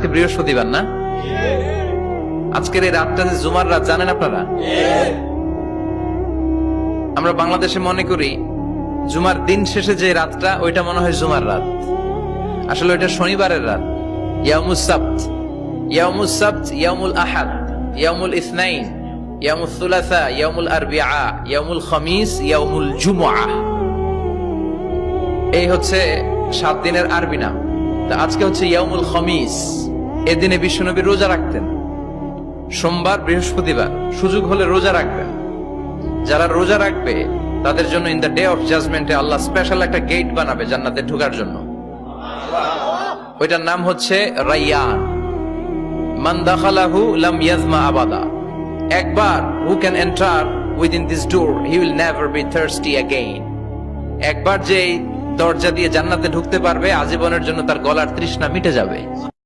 আজকে বৃহস্পতিবার না? আজকের এই রাতটা যে জুমার রাত, জানেন আপনারা? আমরা বাংলাদেশে মনে করি জুমার দিন শেষে যে রাতটা, ওইটা মনে হয় জুমার রাত। আসলে ওইটা শনিবারের রাত। ইয়াউমুস সাবত, ইয়াউমুস সাবত, ইয়াউমুল আহাদ, ইয়াউমুল ইসনাইন, ইয়াউমুল সুলাসা, ইয়াউমুল আরবিআ, ইয়াউমুল খামিস, ইয়াউমুল জুমআহ। এই হচ্ছে 7 দিনের আরবি নাম। তা আজকে হচ্ছে ইয়াউমুল খামিস। এদিনে বিশ্বনবী রোজা রাখতেন। সোমবার, বৃহস্পতিবার সুযোগ হলে রোজা রাখবেন। যারা রোজা রাখবে তাদের জন্য ইন দ্য ডে অফ জাজমেন্টে আল্লাহ স্পেশাল একটা গেট বানাবে জান্নাতে ঢোকার জন্য। ওইটার নাম হচ্ছে রাইয়ান। মান দাখালাহু লাম ইয়াজমা আবাদা। একবার who can enter within this door he will never be thirsty again. একবার যে দরজা দিয়ে জান্নাতে ঢুকতে পারবে, আজীবনের জন্য তার গলার তৃষ্ণা মিটে যাবে।